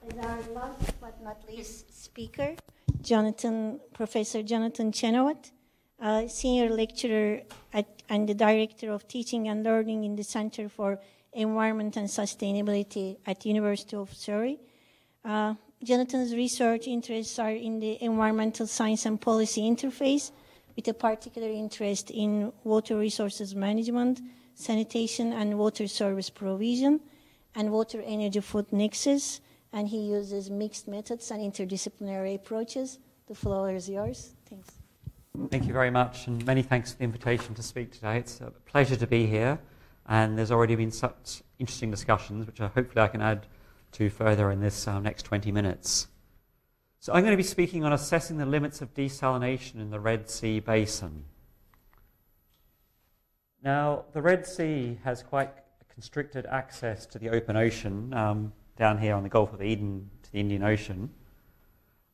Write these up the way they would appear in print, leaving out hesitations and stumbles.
As our last but not least speaker, Professor Jonathan Chenoweth, senior lecturer and the director of teaching and learning in the Center for Environment and Sustainability at the University of Surrey. Jonathan's research interests are in the environmental science and policy interface, with a particular interest in water resources management, sanitation and water service provision, and water energy food nexus. And he uses mixed methods and interdisciplinary approaches. The floor is yours. Thanks. Thank you very much, and many thanks for the invitation to speak today. It's a pleasure to be here, and there's already been such interesting discussions, which hopefully I can add to further in this next 20 minutes. So I'm going to be speaking on assessing the limits of desalination in the Red Sea Basin. Now, the Red Sea has quite constricted access to the open ocean down here on the Gulf of Eden to the Indian Ocean.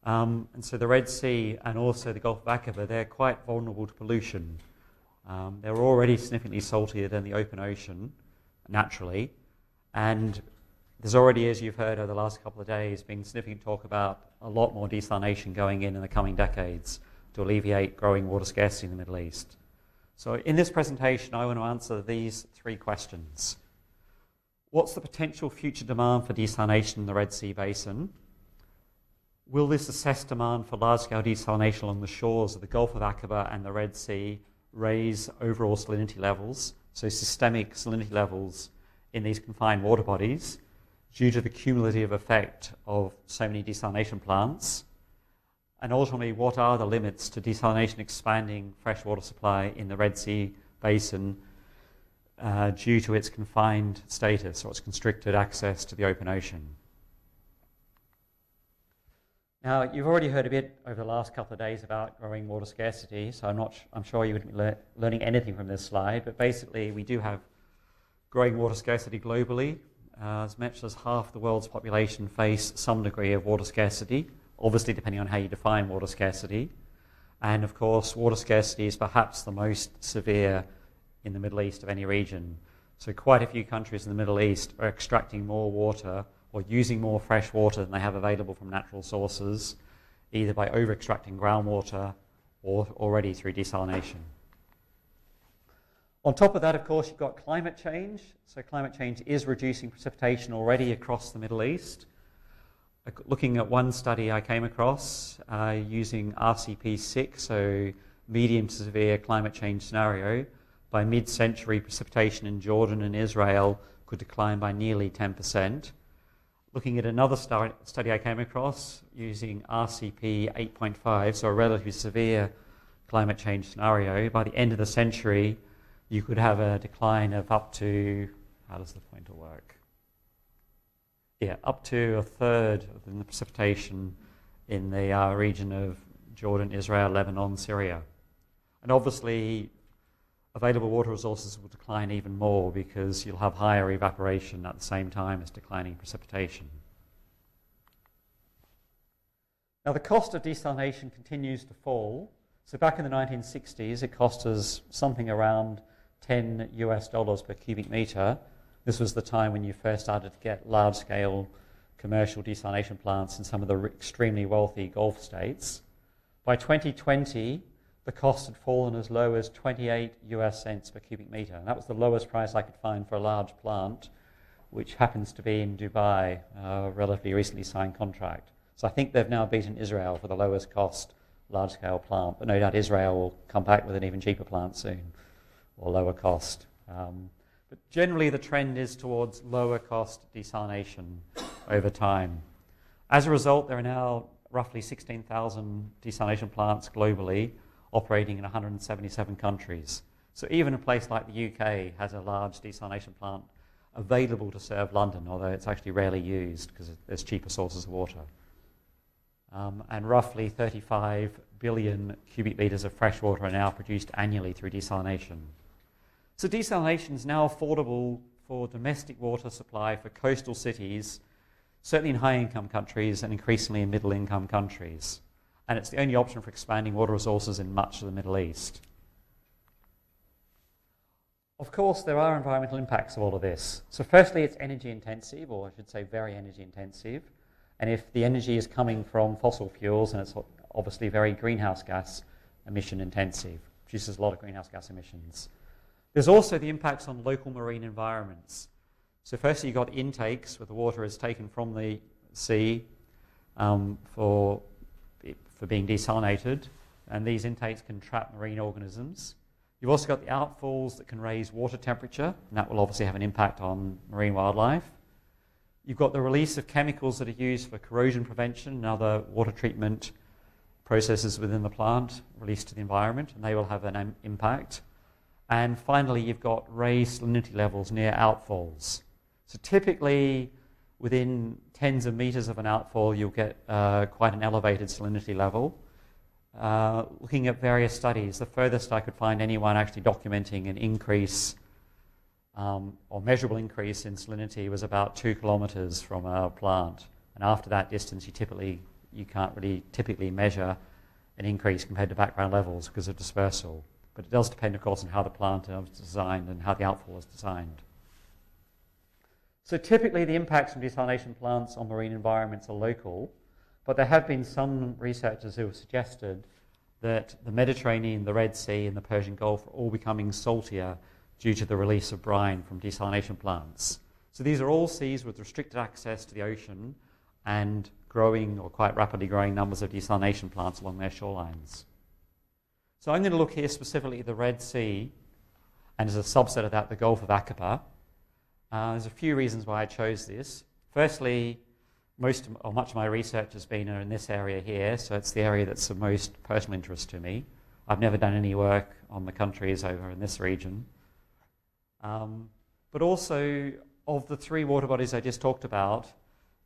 And so the Red Sea and also the Gulf of Aqaba, they're quite vulnerable to pollution. They're already significantly saltier than the open ocean, naturally. And there's already, as you've heard over the last couple of days, been significant talk about a lot more desalination going in the coming decades to alleviate growing water scarcity in the Middle East. So in this presentation, I want to answer these three questions. What's the potential future demand for desalination in the Red Sea Basin? Will this assessed demand for large-scale desalination along the shores of the Gulf of Aqaba and the Red Sea raise overall salinity levels, so systemic salinity levels in these confined water bodies, due to the cumulative effect of so many desalination plants? And ultimately, what are the limits to desalination expanding freshwater supply in the Red Sea Basin due to its confined status or its constricted access to the open ocean? Now, you've already heard a bit over the last couple of days about growing water scarcity, so I'm sure you wouldn't be learning anything from this slide, but basically we do have growing water scarcity globally. As much as half the world's population face some degree of water scarcity, obviously depending on how you define water scarcity. And of course, water scarcity is perhaps the most severe in the Middle East of any region. So quite a few countries in the Middle East are extracting more water or using more fresh water than they have available from natural sources, either by over-extracting groundwater or already through desalination. On top of that, of course, you've got climate change. So climate change is reducing precipitation already across the Middle East. Looking at one study I came across using RCP6, so medium to severe climate change scenario, by mid-century precipitation in Jordan and Israel could decline by nearly 10%. Looking at another study I came across using RCP 8.5, so a relatively severe climate change scenario, by the end of the century, you could have a decline of up to, how does the pointer work? Yeah, up to a third of the precipitation in the region of Jordan, Israel, Lebanon, Syria. And obviously, available water resources will decline even more because you'll have higher evaporation at the same time as declining precipitation. Now, the cost of desalination continues to fall. So back in the 1960s, it cost us something around $10 per cubic meter. This was the time when you first started to get large-scale commercial desalination plants in some of the extremely wealthy Gulf states. By 2020, the cost had fallen as low as 28 US cents per cubic meter. And that was the lowest price I could find for a large plant, which happens to be in Dubai, a relatively recently signed contract. So I think they've now beaten Israel for the lowest cost large-scale plant, but no doubt Israel will come back with an even cheaper plant soon, or lower cost. But generally the trend is towards lower cost desalination over time. As a result, there are now roughly 16,000 desalination plants globally operating in 177 countries. So even a place like the UK has a large desalination plant available to serve London, although it's actually rarely used because there's cheaper sources of water. And roughly 35 billion cubic meters of fresh water are now produced annually through desalination. So desalination is now affordable for domestic water supply for coastal cities, certainly in high-income countries and increasingly in middle-income countries. And it's the only option for expanding water resources in much of the Middle East. Of course, there are environmental impacts of all of this. So firstly, it's energy intensive, or I should say very energy intensive. And if the energy is coming from fossil fuels, and it's obviously very greenhouse gas emission intensive, produces a lot of greenhouse gas emissions. There's also the impacts on local marine environments. So firstly, you've got intakes where the water is taken from the sea for being desalinated, and these intakes can trap marine organisms. You've also got the outfalls that can raise water temperature, and that will obviously have an impact on marine wildlife. You've got the release of chemicals that are used for corrosion prevention and other water treatment processes within the plant released to the environment, and they will have an impact. And finally, you've got raised salinity levels near outfalls. So typically, within tens of meters of an outfall, you'll get quite an elevated salinity level. Looking at various studies, the furthest I could find anyone actually documenting an increase or measurable increase in salinity was about 2 kilometers from a plant. And after that distance, you can't really typically measure an increase compared to background levels because of dispersal. But it does depend, of course, on how the plant was designed and how the outfall was designed. So typically the impacts from desalination plants on marine environments are local, but there have been some researchers who have suggested that the Mediterranean, the Red Sea, and the Persian Gulf are all becoming saltier due to the release of brine from desalination plants. So these are all seas with restricted access to the ocean and growing or quite rapidly growing numbers of desalination plants along their shorelines. So I'm going to look here specifically at the Red Sea, and as a subset of that, the Gulf of Aqaba. There's a few reasons why I chose this. Firstly, much of my research has been in this area here, so it's the area that's of most personal interest to me. I've never done any work on the countries over in this region. But also, of the three water bodies I just talked about,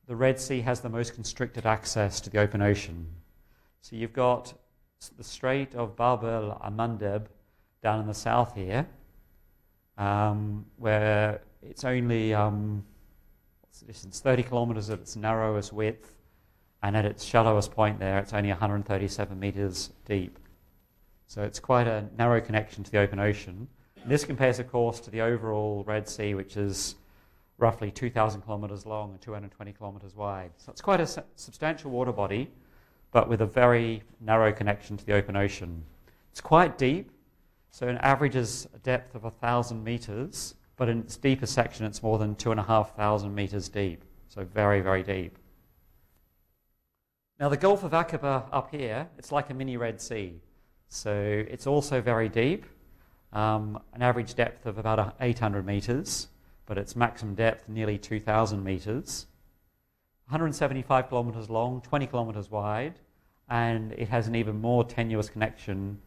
the Red Sea has the most constricted access to the open ocean. So you've got the Strait of Bab el-Mandeb down in the south here, where it's only what's the distance? 30 kilometers at its narrowest width, and at its shallowest point there, it's only 137 meters deep. So it's quite a narrow connection to the open ocean. And this compares, of course, to the overall Red Sea, which is roughly 2,000 kilometers long and 220 kilometers wide. So it's quite a substantial water body, but with a very narrow connection to the open ocean. It's quite deep, so it averages a depth of 1,000 meters, but in its deepest section, it's more than 2,500 meters deep. So very, very deep. Now, the Gulf of Aqaba up here, it's like a mini Red Sea. So it's also very deep, an average depth of about 800 meters, but its maximum depth nearly 2,000 meters. 175 kilometers long, 20 kilometers wide, and it has an even more tenuous connection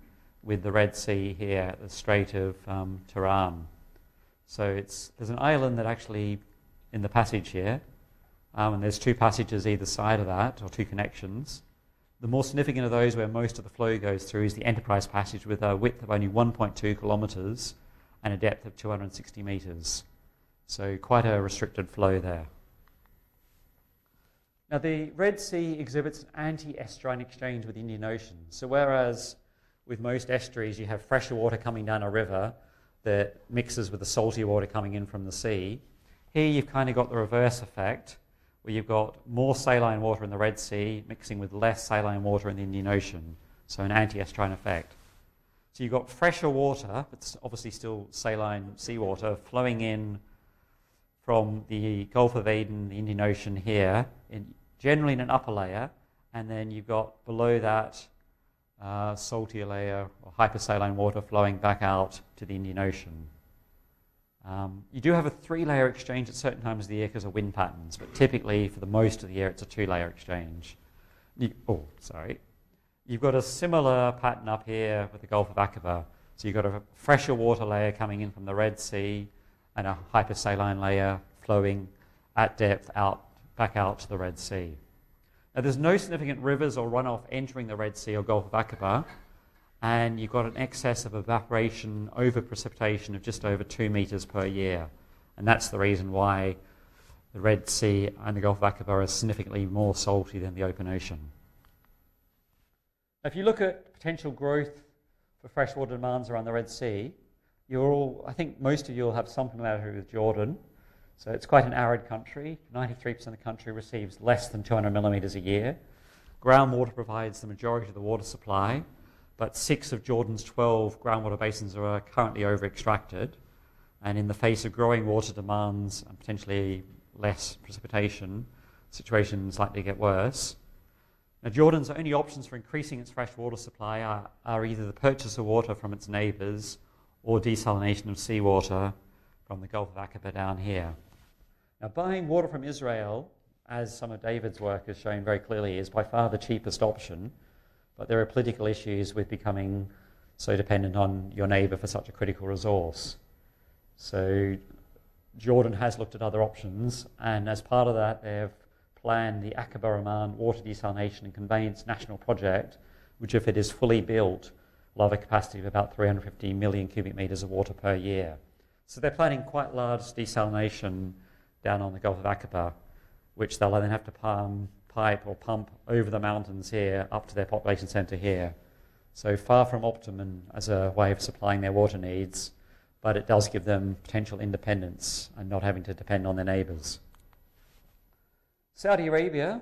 with the Red Sea here at the Strait of Tiran. So there's an island that actually in the passage here, and there's two passages either side of that, or two connections. The more significant of those where most of the flow goes through is the Enterprise Passage with a width of only 1.2 kilometers and a depth of 260 meters. So quite a restricted flow there. Now the Red Sea exhibits an anti-estuarine exchange with the Indian Ocean. So whereas with most estuaries you have fresher water coming down a river that mixes with the salty water coming in from the sea, here you've kind of got the reverse effect, where you've got more saline water in the Red Sea mixing with less saline water in the Indian Ocean, so an anti-estuarine effect. So you've got fresher water, but it's obviously still saline seawater, flowing in from the Gulf of Aden, the Indian Ocean here, generally in an upper layer, and then you've got below that saltier layer or hypersaline water flowing back out to the Indian Ocean. You do have a 3-layer exchange at certain times of the year because of wind patterns, but typically for the most of the year it's a 2-layer exchange. You've got a similar pattern up here with the Gulf of Aqaba. So you've got a fresher water layer coming in from the Red Sea and a hypersaline layer flowing at depth back out to the Red Sea. Now there's no significant rivers or runoff entering the Red Sea or Gulf of Aqaba, and you've got an excess of evaporation over precipitation of just over 2 meters per year. And that's the reason why the Red Sea and the Gulf of Aqaba are significantly more salty than the open ocean. If you look at potential growth for freshwater demands around the Red Sea, I think most of you will have some familiarity with Jordan. So it's quite an arid country. 93% of the country receives less than 200 millimetres a year. Groundwater provides the majority of the water supply, but 6 of Jordan's 12 groundwater basins are currently over-extracted. And in the face of growing water demands and potentially less precipitation, the situation is likely to get worse. Now, Jordan's only options for increasing its fresh water supply are either the purchase of water from its neighbours or desalination of seawater from the Gulf of Aqaba down here. Now, buying water from Israel, as some of David's work has shown very clearly, is by far the cheapest option, but there are political issues with becoming so dependent on your neighbour for such a critical resource. So Jordan has looked at other options, and as part of that, they've planned the Aqaba Oman Water Desalination and Conveyance National Project, which, if it is fully built, will have a capacity of about 350 million cubic metres of water per year. So they're planning quite large desalination down on the Gulf of Aqaba, which they'll then have to pipe or pump over the mountains here up to their population centre here. So far from optimum as a way of supplying their water needs, but it does give them potential independence and not having to depend on their neighbours. Saudi Arabia,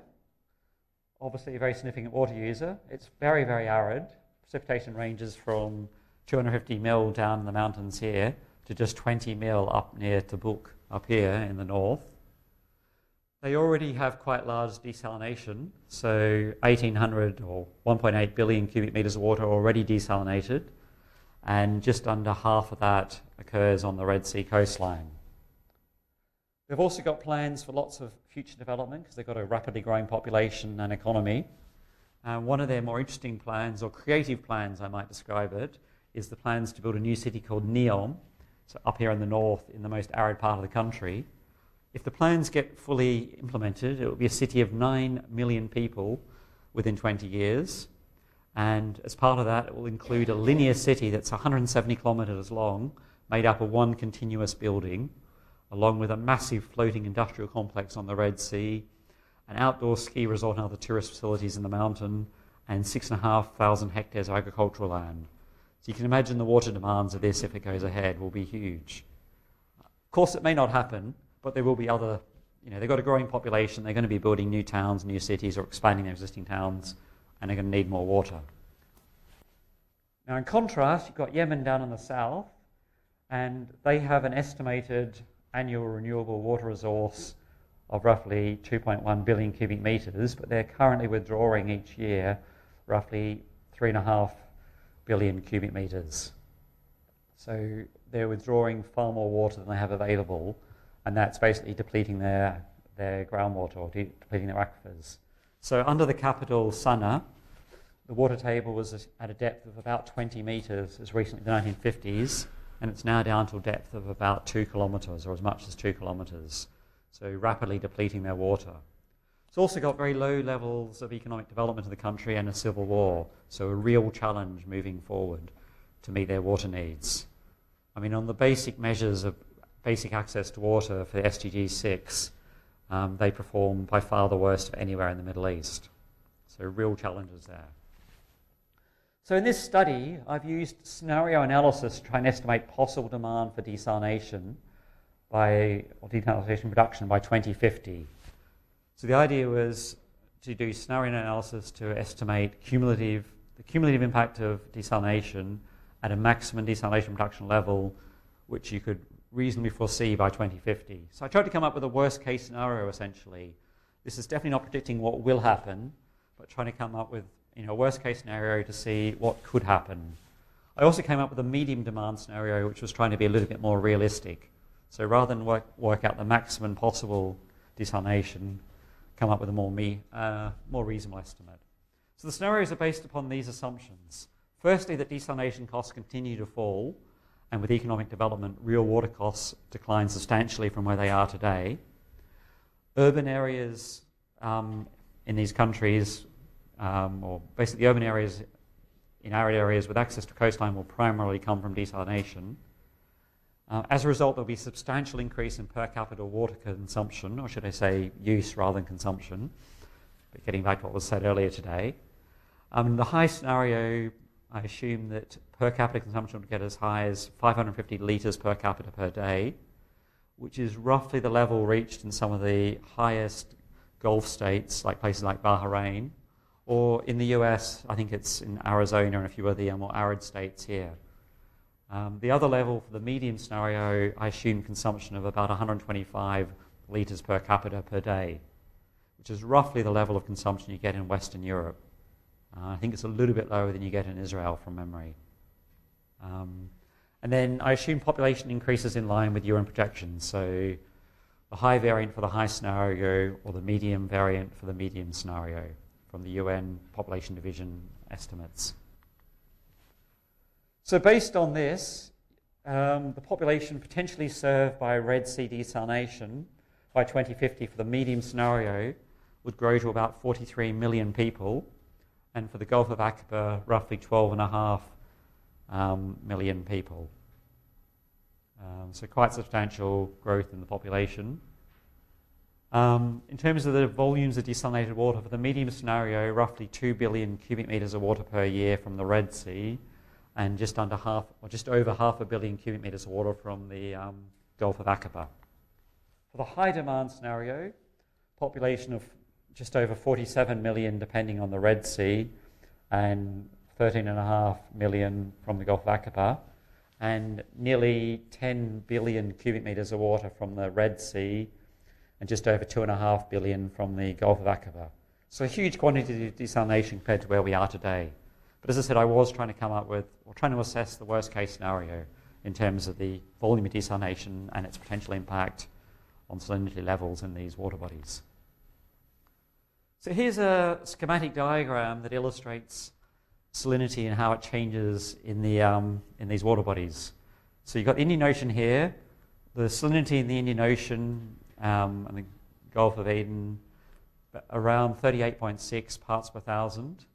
obviously a very significant water user. It's very, very arid. Precipitation ranges from 250 mil down in the mountains here to just 20 mil up near Tabuk, up here in the north. They already have quite large desalination, so 1,800 or 1.8 billion cubic metres of water already desalinated, and just under half of that occurs on the Red Sea coastline. They've also got plans for lots of future development because they've got a rapidly growing population and economy. And one of their more interesting plans, or creative plans I might describe it, is the plans to build a new city called Neom, so up here in the north in the most arid part of the country. If the plans get fully implemented, it will be a city of 9 million people within 20 years. And as part of that, it will include a linear city that's 170 kilometres long, made up of one continuous building, along with a massive floating industrial complex on the Red Sea, an outdoor ski resort and other tourist facilities in the mountain, and 6,500 hectares of agricultural land. So you can imagine the water demands of this, if it goes ahead, will be huge. Of course, it may not happen, but there will be other, they've got a growing population, they're going to be building new towns, new cities, or expanding their existing towns, and they're going to need more water. Now, in contrast, you've got Yemen down in the south, and they have an estimated annual renewable water resource of roughly 2.1 billion cubic metres, but they're currently withdrawing each year roughly 3.5 billion cubic metres. So they're withdrawing far more water than they have available, and that's basically depleting their groundwater or depleting their aquifers. So under the capital, Sana'a, the water table was at a depth of about 20 metres as recently as the 1950s, and it's now down to a depth of about 2 kilometres, or as much as 2 kilometres. So rapidly depleting their water. It's also got very low levels of economic development in the country and a civil war, so a real challenge moving forward to meet their water needs. I mean, on the basic measures of basic access to water for SDG 6, they perform by far the worst of anywhere in the Middle East. So real challenges there. So in this study, I've used scenario analysis to try and estimate possible demand for desalination desalination production by 2050. So the idea was to do scenario analysis to estimate the cumulative impact of desalination at a maximum desalination production level, which you could reasonably foresee by 2050. So I tried to come up with a worst case scenario, essentially. This is definitely not predicting what will happen, but trying to come up with a worst case scenario to see what could happen. I also came up with a medium demand scenario, which was trying to be a little bit more realistic. So rather than work out the maximum possible desalination, come up with a more reasonable estimate. So the scenarios are based upon these assumptions. Firstly, that desalination costs continue to fall, and with economic development, real water costs decline substantially from where they are today. Urban areas in these countries, or basically urban areas in arid areas with access to coastline, will primarily come from desalination. As a result, there'll be a substantial increase in per capita water consumption, or should I say use rather than consumption, but getting back to what was said earlier today. In the high scenario, I assume that per capita consumption would get as high as 550 litres per capita per day, which is roughly the level reached in some of the highest Gulf states, like places like Bahrain, or in the US, I think it's in Arizona and a few of the more arid states here. The other level for the medium scenario, I assume consumption of about 125 litres per capita per day, which is roughly the level of consumption you get in Western Europe. I think it's a little bit lower than you get in Israel from memory. And then I assume population increases in line with UN projections. So the high variant for the high scenario or the medium variant for the medium scenario from the UN Population Division estimates. So based on this, the population potentially served by Red Sea desalination by 2050 for the medium scenario would grow to about 43 million people, and for the Gulf of Aqaba, roughly 12.5 million people. So quite substantial growth in the population. In terms of the volumes of desalinated water, for the medium scenario, roughly 2 billion cubic meters of water per year from the Red Sea, and just over half a billion cubic meters of water from the Gulf of Aqaba. For the high demand scenario, population of just over 47 million depending on the Red Sea, and 13.5 million from the Gulf of Aqaba, and nearly 10 billion cubic meters of water from the Red Sea, and just over 2.5 billion from the Gulf of Aqaba. So a huge quantity of desalination compared to where we are today. But as I said, I was trying to come up with, or trying to assess the worst case scenario in terms of the volume of desalination and its potential impact on salinity levels in these water bodies. So here's a schematic diagram that illustrates salinity and how it changes in these water bodies. So you've got the Indian Ocean here, the salinity in the Indian Ocean and the Gulf of Aden, around 38.6 parts per thousand.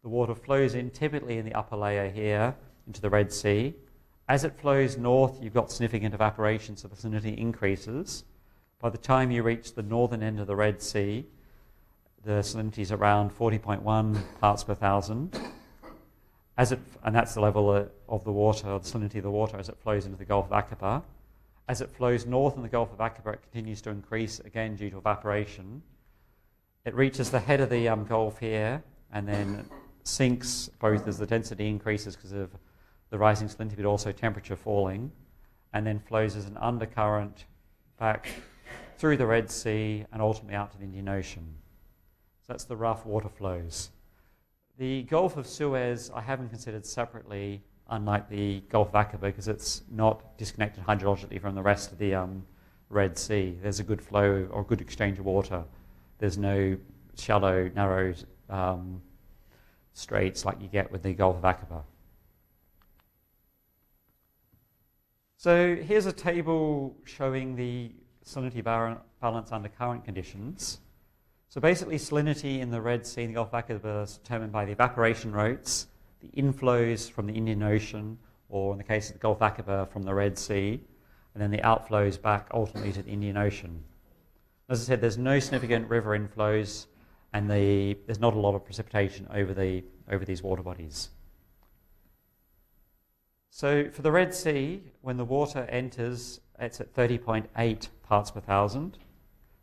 The water flows in typically in the upper layer here into the Red Sea. As it flows north, you've got significant evaporation, so the salinity increases. By the time you reach the northern end of the Red Sea, the salinity is around 40.1 parts per thousand. And that's the level of the water, the salinity of the water as it flows into the Gulf of Aqaba. As it flows north in the Gulf of Aqaba, it continues to increase, again due to evaporation. It reaches the head of the Gulf here, and then sinks both as the density increases because of the rising salinity, but also temperature falling, and then flows as an undercurrent back through the Red Sea and ultimately out to the Indian Ocean. So that's the rough water flows. The Gulf of Suez I haven't considered separately, unlike the Gulf of Aqaba, because it's not disconnected hydrologically from the rest of the Red Sea. There's a good flow or good exchange of water. There's no shallow, narrow straits like you get with the Gulf of Aqaba. So here's a table showing the salinity balance under current conditions. So basically salinity in the Red Sea and the Gulf of Aqaba is determined by the evaporation rates, the inflows from the Indian Ocean, or in the case of the Gulf of Aqaba from the Red Sea, and then the outflows back ultimately to the Indian Ocean. As I said, there's no significant river inflows, and there's not a lot of precipitation over these water bodies. So for the Red Sea, when the water enters, it's at 30.8 parts per thousand.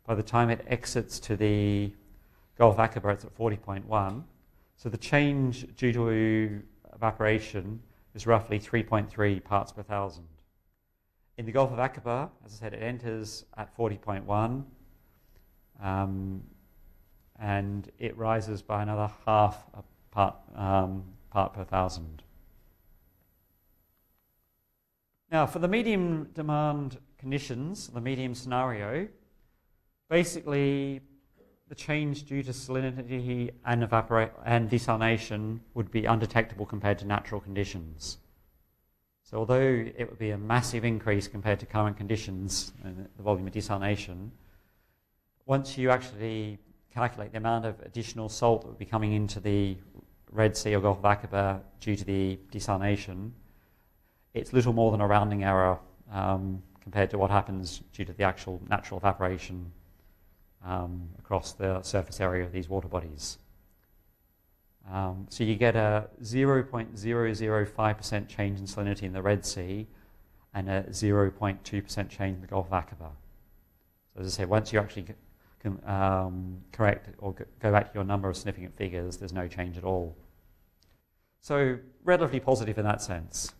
By the time it exits to the Gulf of Aqaba, it's at 40.1. So the change due to evaporation is roughly 3.3 parts per thousand. In the Gulf of Aqaba, as I said, it enters at 40.1, and it rises by another half a part per thousand. Now, for the medium demand conditions, the medium scenario, basically the change due to salinity and desalination would be undetectable compared to natural conditions. So although it would be a massive increase compared to current conditions and the volume of desalination, once you actually calculate the amount of additional salt that would be coming into the Red Sea or Gulf of Aqaba due to the desalination, it's little more than a rounding error compared to what happens due to the actual natural evaporation across the surface area of these water bodies. So you get a 0.005% change in salinity in the Red Sea, and a 0.2% change in the Gulf of Aqaba. So as I say, once you actually correct or go back to your number of significant figures, there's no change at all. So relatively positive in that sense.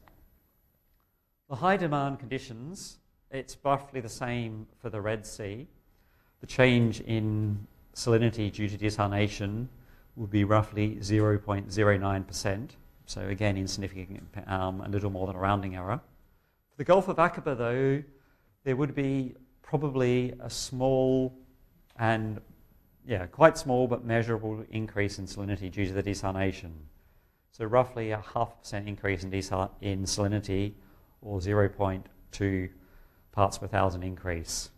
The high demand conditions, it's roughly the same for the Red Sea. The change in salinity due to desalination would be roughly 0.09%. So again, insignificant, a little more than a rounding error. For the Gulf of Aqaba, though, there would be probably a small and, quite small but measurable increase in salinity due to the desalination. So roughly a 0.5% increase in salinity, or 0.2 parts per thousand increase.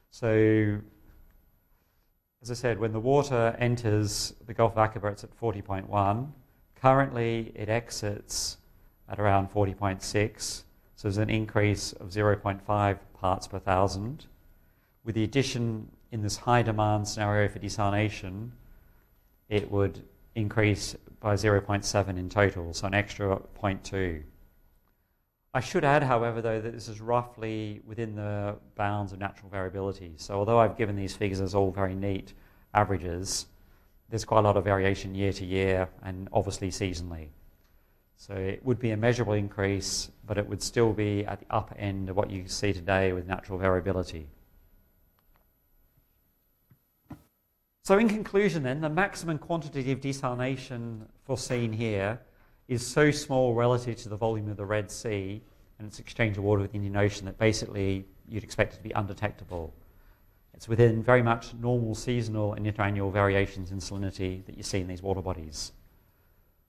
So, as I said, when the water enters the Gulf of Aqaba, it's at 40.1. Currently, it exits at around 40.6. So there's an increase of 0.5 parts per thousand. With the addition in this high demand scenario for desalination, it would increase by 0.7 in total, so an extra 0.2. I should add, however, though, that this is roughly within the bounds of natural variability. So although I've given these figures as all very neat averages, there's quite a lot of variation year to year and obviously seasonally. So it would be a measurable increase, but it would still be at the upper end of what you see today with natural variability. So in conclusion then, the maximum quantity of desalination foreseen here is so small relative to the volume of the Red Sea and its exchange of water with the Indian Ocean that basically you'd expect it to be undetectable. It's within very much normal seasonal and interannual variations in salinity that you see in these water bodies.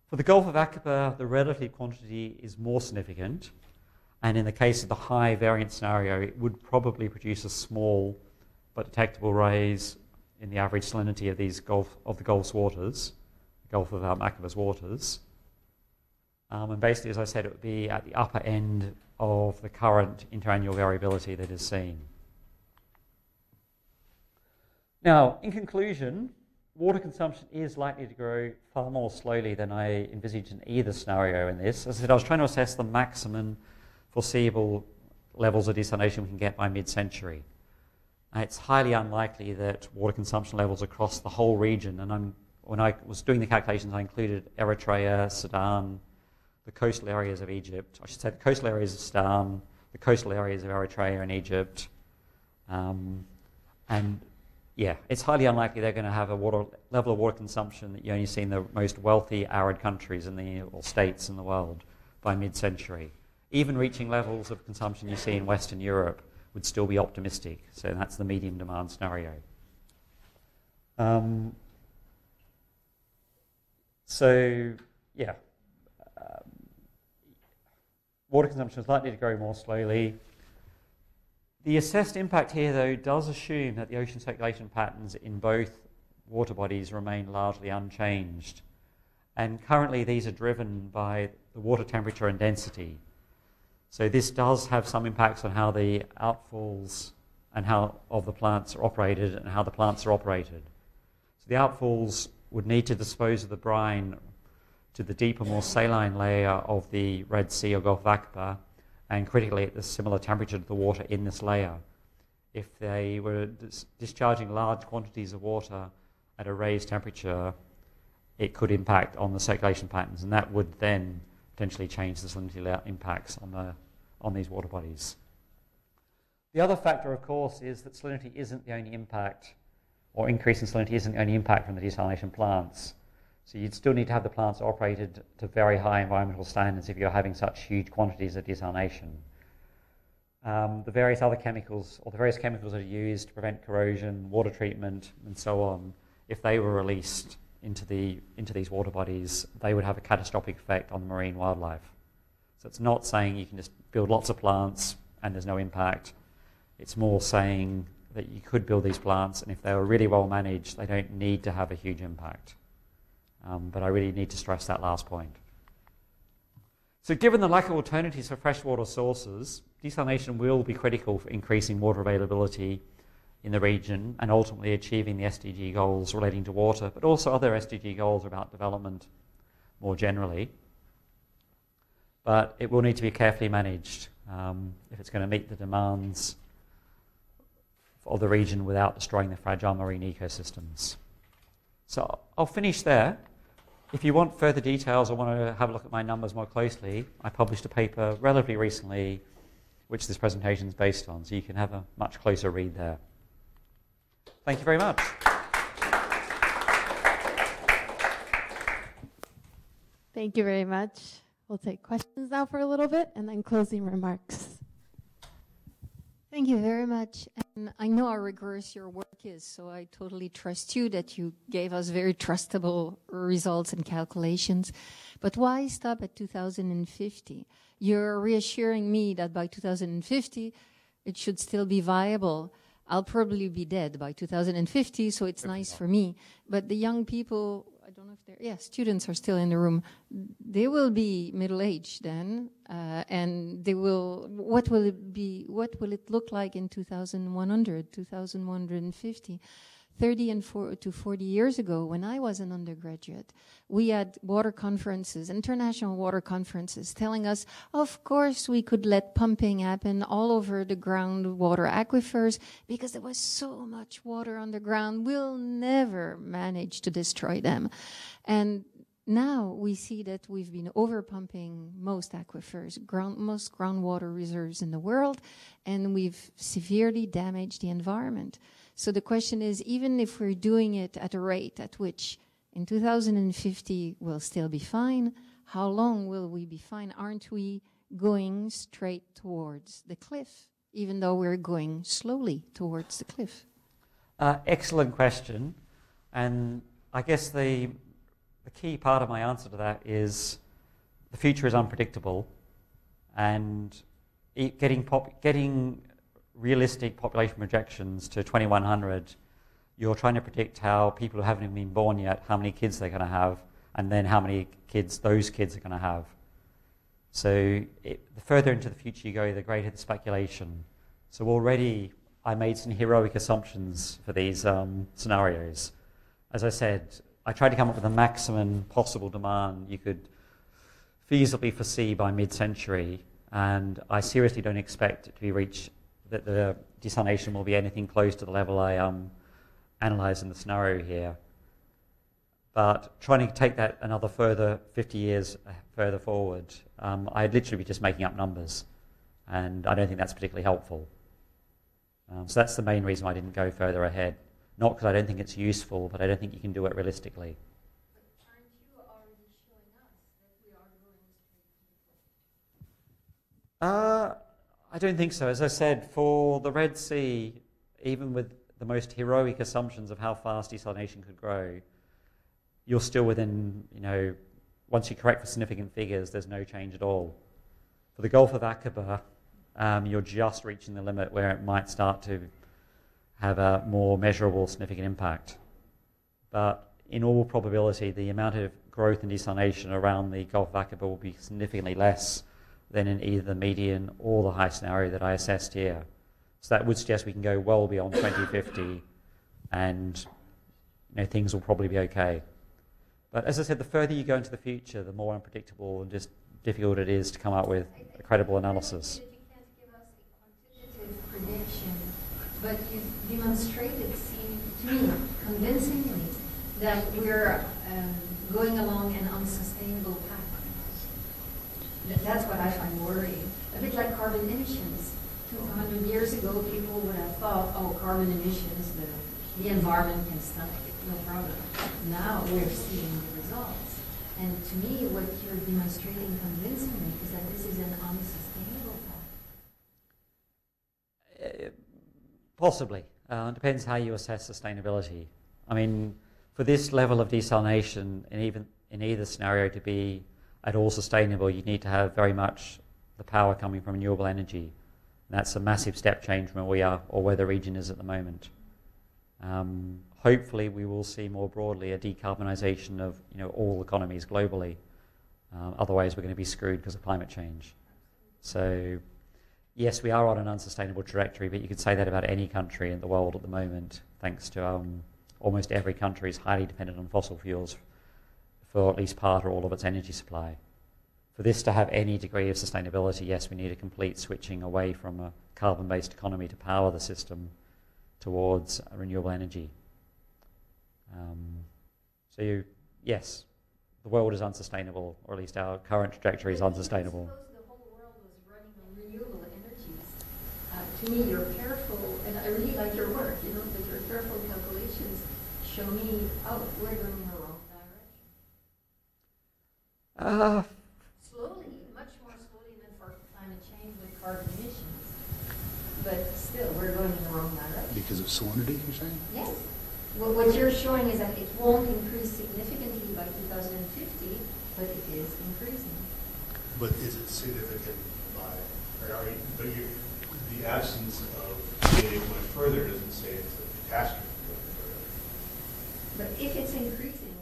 For the Gulf of Aqaba, the relative quantity is more significant, and in the case of the high variance scenario, it would probably produce a small but detectable rise in the average salinity of the Gulf's waters, the Gulf of Aqaba's waters. And basically, as I said, it would be at the upper end of the current interannual variability that is seen. Now, in conclusion, water consumption is likely to grow far more slowly than I envisaged in either scenario in this. As I said, I was trying to assess the maximum foreseeable levels of desalination we can get by mid-century. It's highly unlikely that water consumption levels across the whole region, and when I was doing the calculations, I included Eritrea, Sudan, the coastal areas of Egypt, I should say the coastal areas of Sudan, the coastal areas of Eritrea and Egypt, it's highly unlikely they're going to have a level of water consumption that you only see in the most wealthy arid countries or states in the world by mid-century. Even reaching levels of consumption you see in Western Europe would still be optimistic. So that's the medium demand scenario. Water consumption is likely to grow more slowly. The assessed impact here, though, does assume that the ocean circulation patterns in both water bodies remain largely unchanged. And currently these are driven by the water temperature and density. So this does have some impacts on how the outfalls and how of the plants are operated and how the plants are operated. So the outfalls would need to dispose of the brine to the deeper, more saline layer of the Red Sea or Gulf of Aqaba, and critically at the similar temperature to the water in this layer. If they were discharging large quantities of water at a raised temperature, it could impact on the circulation patterns, and that would then potentially change the salinity impacts on these water bodies. The other factor, of course, is that salinity isn't the only impact, or increase in salinity isn't the only impact from the desalination plants. So you'd still need to have the plants operated to very high environmental standards if you're having such huge quantities of desalination. The various other chemicals, or the various chemicals that are used to prevent corrosion, water treatment, and so on, if they were released into these water bodies, they would have a catastrophic effect on the marine wildlife. So it's not saying you can just build lots of plants and there's no impact. It's more saying that you could build these plants, and if they were really well managed, they don't need to have a huge impact. But I really need to stress that last point. So given the lack of alternatives for freshwater sources, desalination will be critical for increasing water availability in the region and ultimately achieving the SDG goals relating to water, but also other SDG goals about development more generally. but it will need to be carefully managed if it's going to meet the demands of the region without destroying the fragile marine ecosystems. So I'll finish there. If you want further details or want to have a look at my numbers more closely, I published a paper relatively recently which this presentation is based on, so you can have a much closer read there. Thank you very much. Thank you very much. We'll take questions now for a little bit and then closing remarks. Thank you very much. And I know how rigorous your work is, so I totally trust you that you gave us very trustable results and calculations. But why stop at 2050? You're reassuring me that by 2050, it should still be viable. I'll probably be dead by 2050, so it's nice for me. But the young people, I don't know if they're, yeah, students are still in the room. They will be middle-aged then, and they will, what will it be, what will it look like in 2100, 2150? 30 to 40 years ago, when I was an undergraduate, we had water conferences, international water conferences, telling us, of course, we could let pumping happen all over the groundwater aquifers because there was so much water underground, we'll never manage to destroy them. And now we see that we've been overpumping most aquifers, most groundwater reserves in the world, and we've severely damaged the environment. So the question is, even if we're doing it at a rate at which in 2050 we'll still be fine, how long will we be fine? Aren't we going straight towards the cliff, even though we're going slowly towards the cliff? Excellent question. And I guess the key part of my answer to that is the future is unpredictable, and getting realistic population projections to 2100, you're trying to predict how people who haven't even been born yet, how many kids they're going to have, and then how many kids those kids are going to have. So the further into the future you go, the greater the speculation. So already I made some heroic assumptions for these scenarios. As I said, I tried to come up with the maximum possible demand you could feasibly foresee by mid-century, and I seriously don't expect it to be reached, that the desalination will be anything close to the level I analysed in the scenario here. But trying to take that another further 50 years further forward, I'd literally be just making up numbers, and I don't think that's particularly helpful. So that's the main reason I didn't go further ahead. Not because I don't think it's useful, but I don't think you can do it realistically. But aren't you already showing us that we are going straight to the cliff? I don't think so. As I said, for the Red Sea, even with the most heroic assumptions of how fast desalination could grow, you're still within, once you correct for significant figures, there's no change at all. For the Gulf of Aqaba, you're just reaching the limit where it might start to have a more measurable significant impact. But in all probability, the amount of growth in desalination around the Gulf of Aqaba will be significantly less than in either the median or the high scenario that I assessed here. So that would suggest we can go well beyond 2050 and things will probably be okay. But as I said, the further you go into the future, the more unpredictable and just difficult it is to come up with a credible analysis. You can't give us a quantitative prediction, but you demonstrated, to me, convincingly, that we're going along an unsustainable path. That's what I find worrying. A bit like carbon emissions. 200 years ago, people would have thought, oh, carbon emissions, the environment can stomach it, no problem. Now we're seeing the results. And to me, what you're demonstrating convincingly is that this is an unsustainable path. Possibly. It depends how you assess sustainability. I mean, for this level of desalination, and even in either scenario to be at all sustainable, you need to have very much the power coming from renewable energy. And that's a massive step change from where we are or where the region is at the moment. Hopefully we will see more broadly a decarbonisation of all economies globally. Otherwise we're going to be screwed because of climate change. So yes, we are on an unsustainable trajectory, but you could say that about any country in the world at the moment, thanks to almost every country is highly dependent on fossil fuels for at least part or all of its energy supply. for this to have any degree of sustainability, yes, we need a complete switching away from a carbon-based economy to power the system towards renewable energy. Yes, the world is unsustainable, or at least our current trajectory is unsustainable. Suppose the whole world was running on renewable energies. To me, you're careful, and I really like your work, you know, but your careful calculations show me, oh, we're going in the wrong direction. Slowly, much more slowly than for climate change with carbon emissions. But still, we're going in the wrong direction. Because of salinity, you're saying? Yes. Well, what you're showing is that it won't increase significantly by 2050, but it is increasing. But is it significant the absence of getting much further doesn't say it's a catastrophe. But if it's increasing,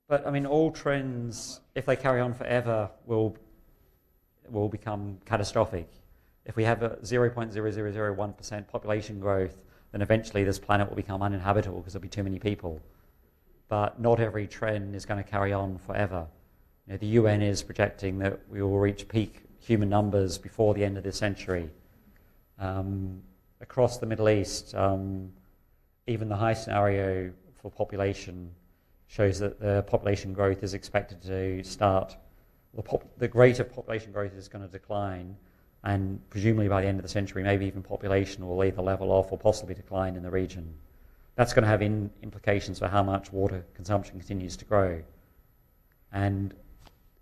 But I mean, all trends, if they carry on forever, will become catastrophic. If we have a 0.0001% population growth, then eventually this planet will become uninhabitable because there'll be too many people. But not every trend is going to carry on forever. You know, the UN is projecting that we will reach peak human numbers before the end of this century. Across the Middle East, even the high scenario for population shows that the population growth is expected to start, the rate of population growth is going to decline, and presumably by the end of the century, maybe even population will either level off or possibly decline in the region. That's going to have implications for how much water consumption continues to grow. And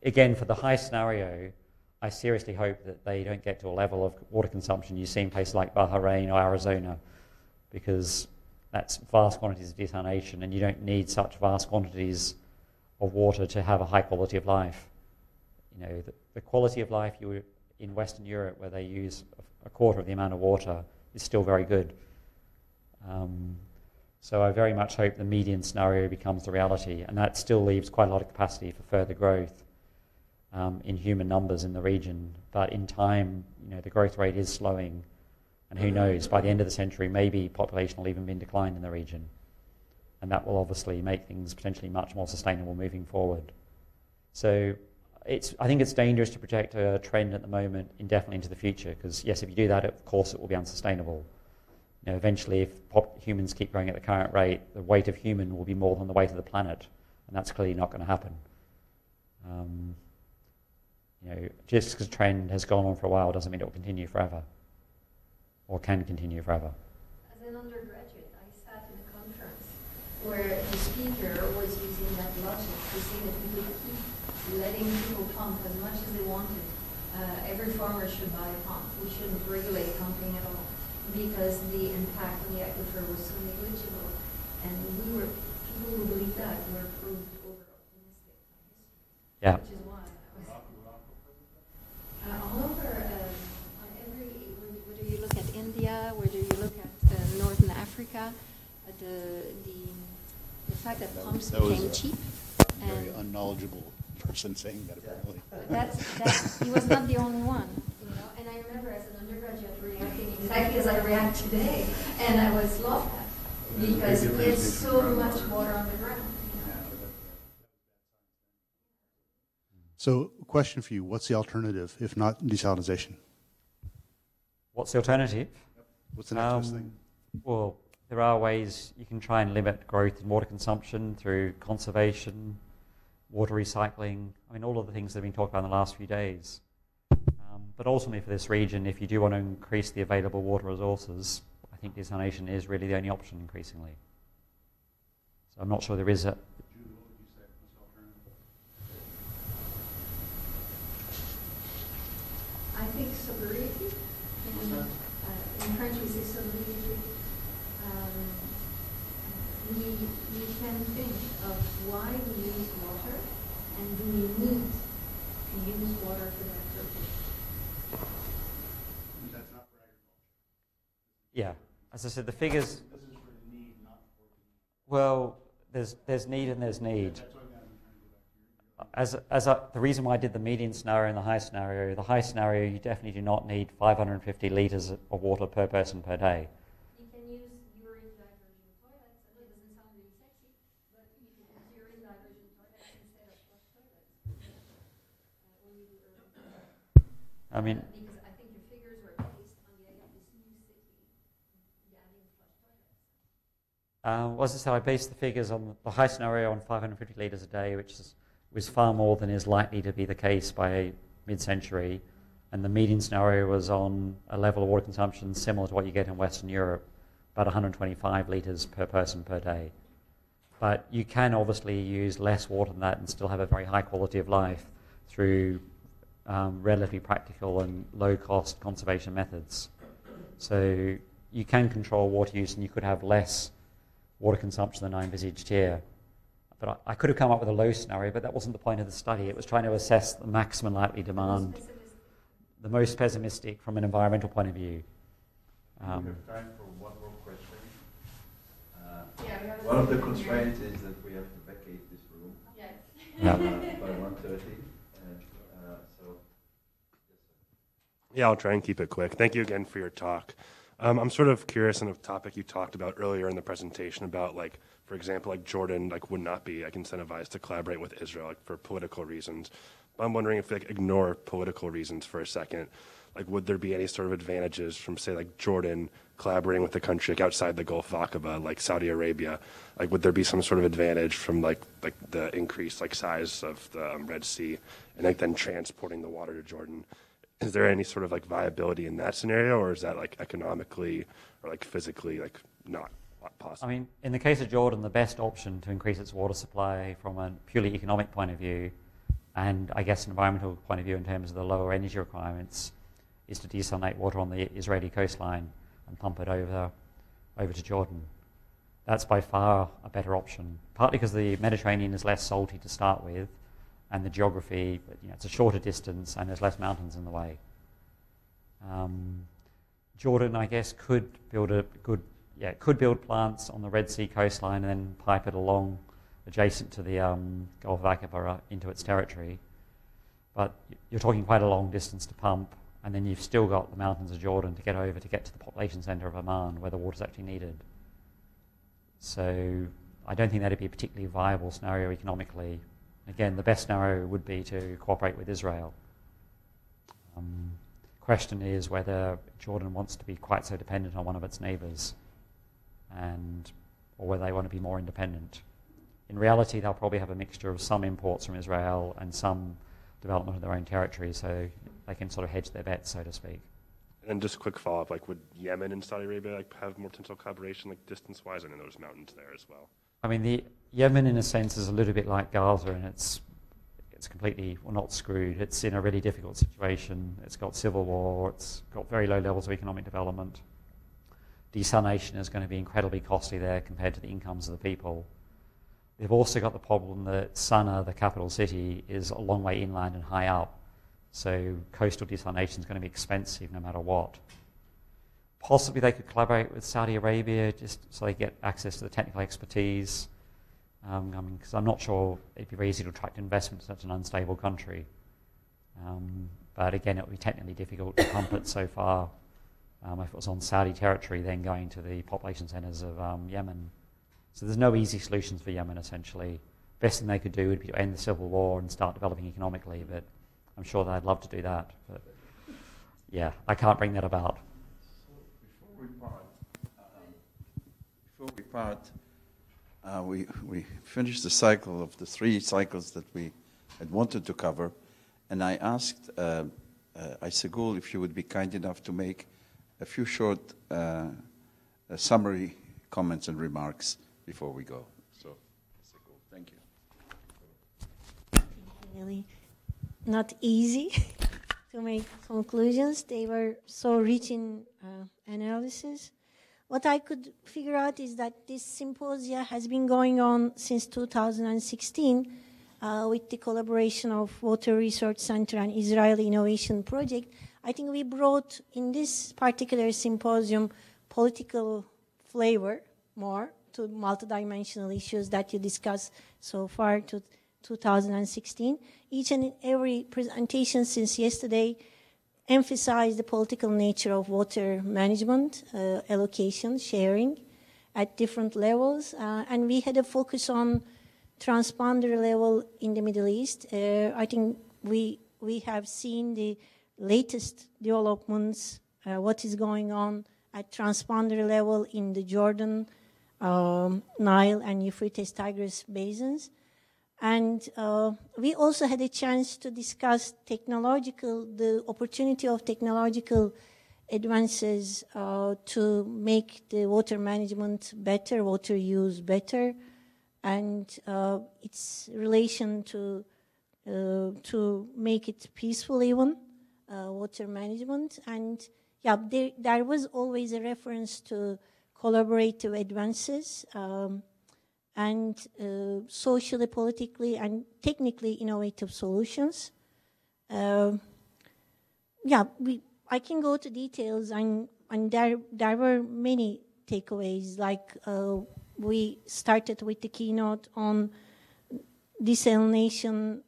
again, for the high scenario, I seriously hope that they don't get to a level of water consumption you see in places like Bahrain or Arizona, because that's vast quantities of desalination, and you don't need such vast quantities of water to have a high quality of life. You know, the quality of life in Western Europe, where they use a quarter of the amount of water, is still very good. So I very much hope the median scenario becomes the reality, and that still leaves quite a lot of capacity for further growth in human numbers in the region. But in time, you know, the growth rate is slowing, and who knows, by the end of the century, maybe population will even be in decline in the region. And that will obviously make things potentially much more sustainable moving forward. So I think it's dangerous to project a trend at the moment indefinitely into the future, because yes, if you do that, of course it will be unsustainable. You know, eventually, if humans keep growing at the current rate, the weight of human will be more than the weight of the planet, and that's clearly not going to happen. You know, just because a trend has gone on for a while doesn't mean it will continue forever, or can continue forever. As an undergraduate, I sat in a conference where the speaker was using that logic to say that we could keep letting people pump as much as they wanted. Every farmer should buy a pump. We shouldn't regulate pumping at all, because the impact on the aquifer was so negligible. And people who believed that were proved over-optimistic by history. Yeah. Which is why all over, on whether you look at India, whether you look at Northern Africa, the fact that pumps became cheap. A very unknowledgeable person saying that, apparently. He was not the only one, you know. And I remember as an undergraduate reacting exactly as I react today, and I was laughed at because there's so much water on the ground. You know? So, question for you, what's the alternative, if not desalination? What's the alternative? What's the next best thing? Well, there are ways you can try and limit growth in water consumption through conservation, water recycling. I mean, all of the things that have been talked about in the last few days. But ultimately for this region, if you do want to increase the available water resources, I think desalination is really the only option increasingly. So I'm not sure there is a... I think sobriety. In French we say sobriety. We can think of why we use water, and do we need to use water for that purpose. That's not for agriculture. Yeah. As I said, the figures... This is for need, not for need. Well, there's need and there's need. The reason why I did the median scenario and the high scenario, you definitely do not need 550 litres of water per person per day. You can use urine diversion toilets. I know it doesn't sound really sexy, but you can use urine diversion toilets instead of flush toilets. I mean, because I think your figures were based on the idea of this new city getting flush toilets. as I said, I based the figures on the high scenario on 550 litres a day, which was far more than is likely to be the case by mid-century. And the median scenario was on a level of water consumption similar to what you get in Western Europe, about 125 litres per person per day. But you can obviously use less water than that and still have a very high quality of life through relatively practical and low-cost conservation methods. So you can control water use and you could have less water consumption than I envisaged here. But I could have come up with a low scenario, but that wasn't the point of the study. It was trying to assess the maximum likely demand, the most pessimistic from an environmental point of view. We have time for one more question. One of the constraints is that we have to vacate this room by 1:30. Yeah, I'll try and keep it quick. Thank you again for your talk. I'm sort of curious on a topic you talked about earlier in the presentation about, like, for example, like Jordan, like, would not be like incentivized to collaborate with Israel, like, for political reasons. But I'm wondering if, like, ignore political reasons for a second. Like, would there be any sort of advantages from, say, like Jordan collaborating with a country like outside the Gulf of Aqaba, like Saudi Arabia? Like, would there be some sort of advantage from like the increased like size of the Red Sea and like then transporting the water to Jordan? Is there any sort of like viability in that scenario, or is that like economically or like physically like not possible? I mean, in the case of Jordan, the best option to increase its water supply from a purely economic point of view, and I guess an environmental point of view in terms of the lower energy requirements, is to desalinate water on the Israeli coastline and pump it over to Jordan. That's by far a better option, partly because the Mediterranean is less salty to start with, and the geography, it's a shorter distance and there's less mountains in the way. Jordan, I guess, could build plants on the Red Sea coastline and then pipe it along adjacent to the Gulf of Aqaba into its territory. But you're talking quite a long distance to pump, and then you've still got the mountains of Jordan to get over to get to the population centre of Amman, where the water's actually needed. So I don't think that'd be a particularly viable scenario economically. Again, the best scenario would be to cooperate with Israel. Question is whether Jordan wants to be quite so dependent on one of its neighbours, or whether they want to be more independent. In reality, they'll probably have a mixture of some imports from Israel and some development of their own territory, so they can sort of hedge their bets, so to speak. And just a quick follow-up, like, would Yemen and Saudi Arabia like have more potential collaboration, like distance-wise? I know there's mountains there as well. I mean, the Yemen, in a sense, is a little bit like Gaza, and it's completely, well, not screwed. It's in a really difficult situation. It's got civil war. It's got very low levels of economic development. Desalination is going to be incredibly costly there compared to the incomes of the people. They've also got the problem that Sana'a, the capital city, is a long way inland and high up. So coastal desalination is going to be expensive no matter what. Possibly they could collaborate with Saudi Arabia just so they get access to the technical expertise. Because I'm not sure it'd be very easy to attract investment in such an unstable country. But again, it would be technically difficult to pump it so far. If it was on Saudi territory, then going to the population centres of Yemen. So there's no easy solutions for Yemen, essentially. Best thing they could do would be to end the civil war and start developing economically, but I'm sure they'd love to do that. But yeah, I can't bring that about. So before we part, we finished the cycle of the 3 cycles that we had wanted to cover, and I asked Aysegül if she would be kind enough to make a few short summary comments and remarks before we go. So, Aysegül, thank you. Really not easy to make conclusions. They were so rich in analysis. What I could figure out is that this symposia has been going on since 2016 with the collaboration of Water Research Center and Israeli Innovation Project. I think we brought in this particular symposium political flavor more to multidimensional issues that you discussed so far to 2016. Each and every presentation since yesterday emphasized the political nature of water management, allocation, sharing at different levels. And we had a focus on transboundary level in the Middle East. I think we have seen the latest developments, what is going on at transboundary level in the Jordan, Nile, and Euphrates-Tigris basins. And we also had a chance to discuss the opportunity of technological advances to make the water management better, water use better, and its relation to make it peaceful even, water management. And yeah, there was always a reference to collaborative advances and socially, politically, and technically innovative solutions. Yeah, I can go to details, and there were many takeaways. Like we started with the keynote on desalination,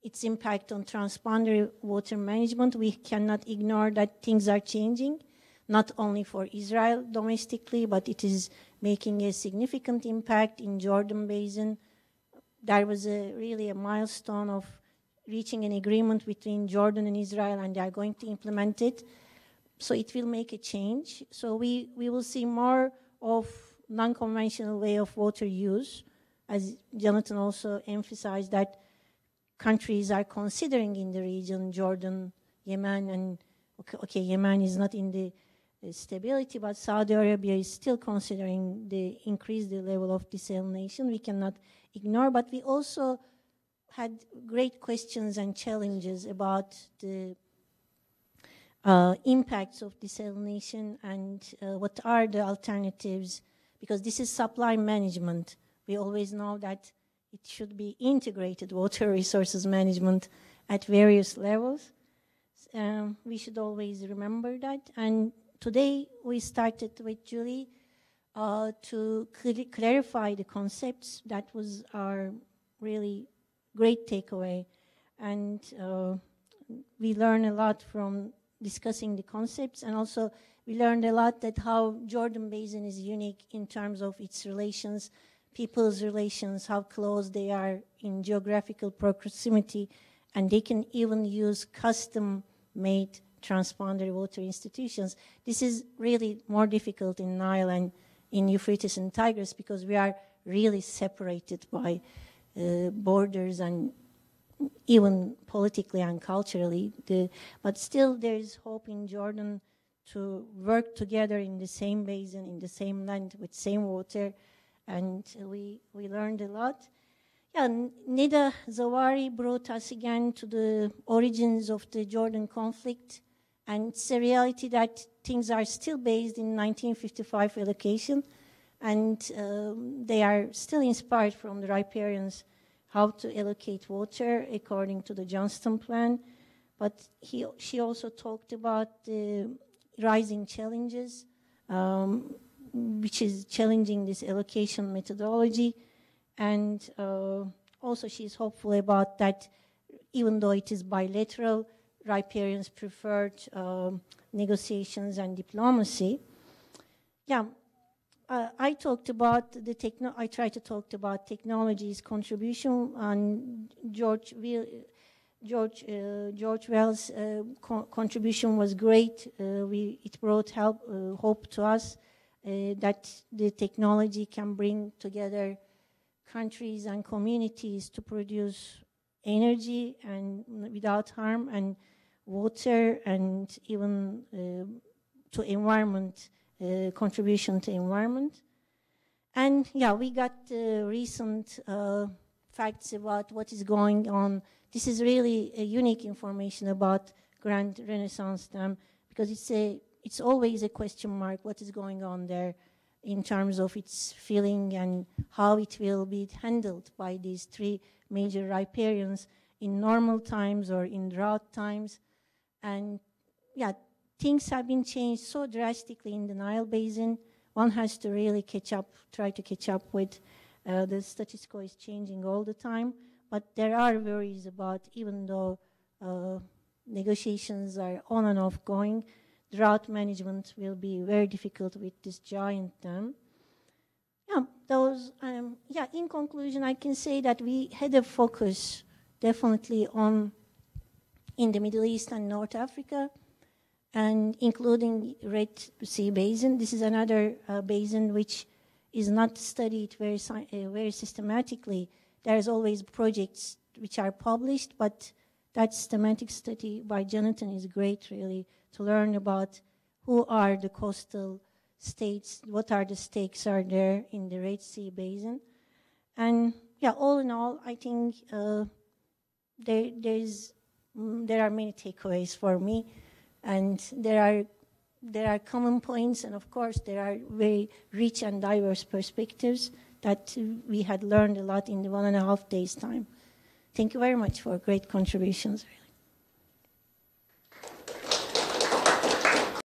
its impact on transboundary water management. We cannot ignore that things are changing, not only for Israel domestically, but it is making a significant impact in Jordan Basin. There was really a milestone of reaching an agreement between Jordan and Israel, and they are going to implement it. So it will make a change. So we will see more of non-conventional way of water use, as Jonathan also emphasized that countries are considering in the region, Jordan, Yemen, and okay, Yemen is not in the stability, but Saudi Arabia is still considering increase the level of desalination. We cannot ignore, but we also had great questions and challenges about the impacts of desalination and what are the alternatives, because this is supply management. We always know that it should be integrated water resources management at various levels. We should always remember that. And today we started with Julie to clarify the concepts. That was our really great takeaway. And we learned a lot from discussing the concepts, and also we learned a lot that how Jordan Basin is unique in terms of its relations, people's relations, how close they are in geographical proximity, and they can even use custom-made transboundary water institutions. This is really more difficult in Nile and in Euphrates and Tigris because we are really separated by borders and even politically and culturally. But still there is hope in Jordan to work together in the same basin, in the same land, with same water, and we learned a lot. Yeah, Nida Zawari brought us again to the origins of the Jordan conflict, and it's a reality that things are still based in 1955 allocation, and they are still inspired from the riparians how to allocate water according to the Johnston Plan. But she also talked about the rising challenges, which is challenging this allocation methodology. And also she's hopeful about that, even though it is bilateral, riparians preferred negotiations and diplomacy. Yeah, I talked about I tried to talk about technology's contribution, and George Wells' contribution was great. It brought hope to us that the technology can bring together countries and communities to produce energy and without harm, and water, and even to environment, contribution to environment. And yeah, we got recent facts about what is going on. This is really a unique information about Grand Renaissance Dam, because it's always a question mark what is going on there in terms of its filling and how it will be handled by these three major riparians in normal times or in drought times. And yeah, things have been changed so drastically in the Nile Basin. One has to really try to catch up with the status quo is changing all the time. But there are worries about, even though negotiations are on and off going, drought management will be very difficult with this giant dam. Yeah, in conclusion, I can say that we had a focus definitely on in the Middle East and North Africa, and including Red Sea Basin. This is another basin which is not studied very systematically. There's always projects which are published, but that systematic study by Jonathan is great, really, to learn about who are the coastal states, what are the stakes are there in the Red Sea Basin. And yeah, all in all, I think there are many takeaways for me, and there are common points, and of course there are very rich and diverse perspectives that we had learned a lot in the 1.5 days time. Thank you very much for great contributions. Really.